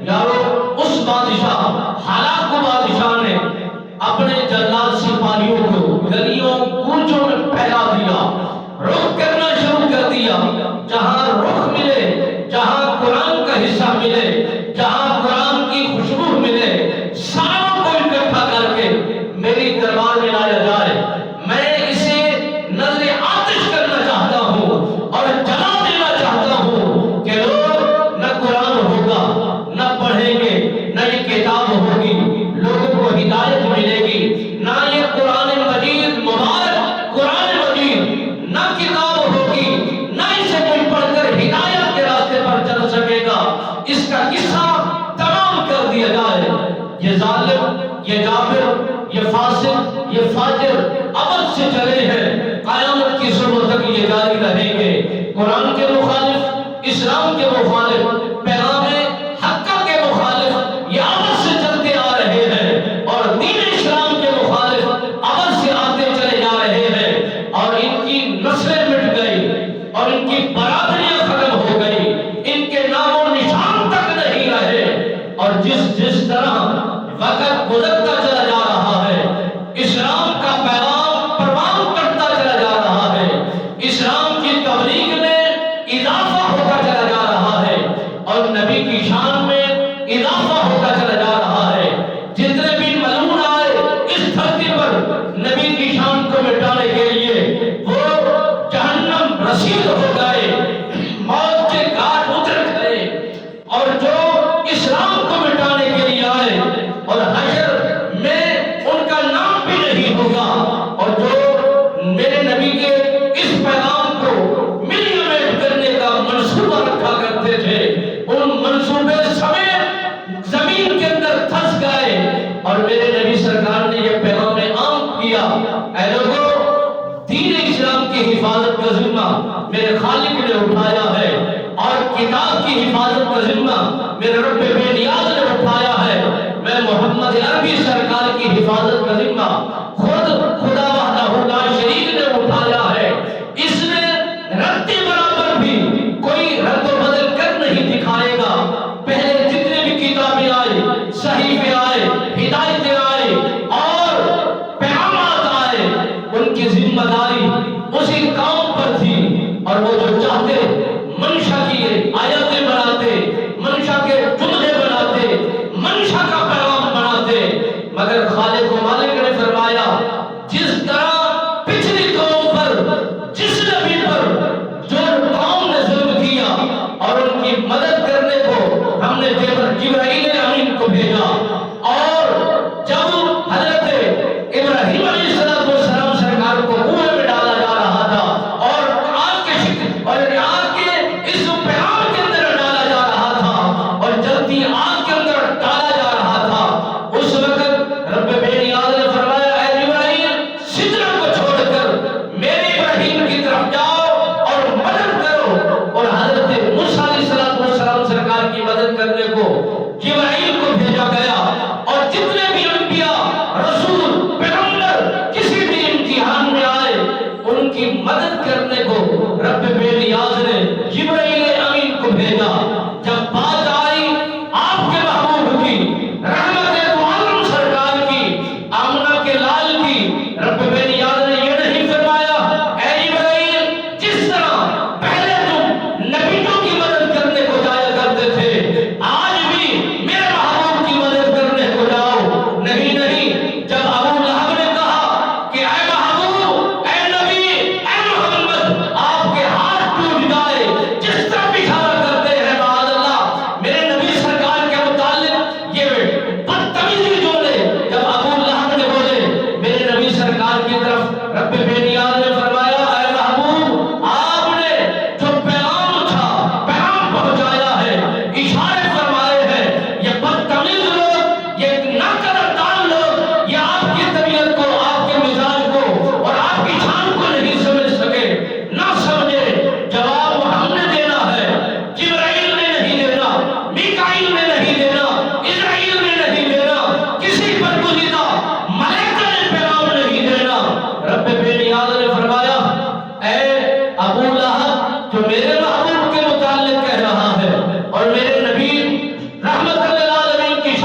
یارو اس بادشاہ ہلاکو بادشاہ نے اپنے جلاد سپاہیوں کو گلیوں کوچوں میں پھیلا دیا، رخ کرنا شروع کر دیا، جہاں رخ ملے، جہاں قرآن کا حصہ ملے، جہاں قرآن کی خوشبو ملے، ساروں کو اکٹھا کر کے میری دربار میں لایا جائے۔ میں اسے نظر آتش کرنا چاہتا ہوں اور جلا دینا چاہتا ہوں کہ لوگ نہ قرآن ہوگا، نہ پڑھیں گے، نہ یہ کتاب ہوگی، لوگوں کو ہدایت ملے گی، نہ یہ قرآن مجید مبارک قرآن مجید نہ کتاب ہوگی، نہ اسے کوئی پڑھ کر ہدایت کے راستے پر چل سکے گا۔ اس کا قصہ تمام کر دیا جائے۔ یہ ظالم، یہ جابر، یہ فاسق، یہ فاجر ابد سے چلے ہیں، قیامت کی صبح تک یہ جاری رہیں گے۔ قرآن کے مخالف، اسلام کے مخالف، پیغام حق کے مخالف یہ ابد سے چلتے آ رہے ہیں، اور دین اسلام کے مخالف ابد سے آتے چلے جا رہے ہیں، اور ان کی نسلیں مٹ گئی اور ان کی برادریاں ختم ہو گئی، ان کے نام و نشان تک نہیں رہے۔ اور جس طرح وقت گزرتا چلا جا رہا ہے، اسلام کا پیغام پروان کرتا چلا جا رہا ہے، اسلام کی تبلیغ میں اضافہ ہوتا چلا جا رہا ہے، اور نبی کی شان میں اضافہ ہوتا چلا جا رہا ہے۔ جتنے بھی ملعون آئے اس دھرتی پر نبی کی شان کو مٹانے کے لیے، وہ جہنم رسید ہو گئے، موت کے گھاٹ اتر گئے، اور جو اسلام کو مٹانے کے لیے آئے اور حشر میں ان کا نام بھی نہیں ہوگا، اور جو میرے نبی کے اس پیغام کو ملیمیٹ کرنے کا منصوبہ رکھا کرتے تھے، ان منصوبے سمیت زمین کے اندر دھس گئے، اور میرے نبی سرکار نے یہ پیغام عام کیا۔ اے لوگوں، دین اسلام کی حفاظت کا ذمہ میرے خالق نے اٹھایا ہے، اور کتاب کی حفاظت کا ذمہ میرے رب بے نیاز نے اٹھایا ہے۔ میں محمد عربی سرکار کی حفاظت کا ذمہ خود خدا وحدہ لا شریک نے اٹھایا ہے۔ اس میں رتی برابر بھی کوئی رد و بدل کر نہیں دکھائے گا۔ پہلے جتنے بھی کتابیں آئے، صحیفے آئے، ہدایتیں آئے اور پیغامات آئے، ان کی ذمہ داری اسی قوم پر تھی، اور وہ جو چاہتے منشا کی آیتیں بناتے، منشا کے جملے بناتے، منشا کا پیغام بناتے، مگر خالق و مالک نے فرمایا جس طرح پچھلی قوم پر، جس نبی پر جو قوم نے ظلم کیا اور ان کی مدد کرنے کو ہم نے جبرائیل امین کو بھیجا، اور جب حضرت ابراہیم علیہ السلام سرکار کو کنویں میں ڈالا جا رہا تھا، اور آگ کے اس پیغام کے اندر ڈالا جا رہا تھا، اور جلتی آگ کے اندر ڈالا جا رہا تھا، اس وقت رب بے نیاز نے فرمایا اے ابراہیم، سدرہ کو چھوڑ کر میرے ابراہیم کی طرف جاؤ اور مدد کرو، اور حضرت موسیٰ علیہ السلام سرکار کی مدد کرنے کو جبرائیل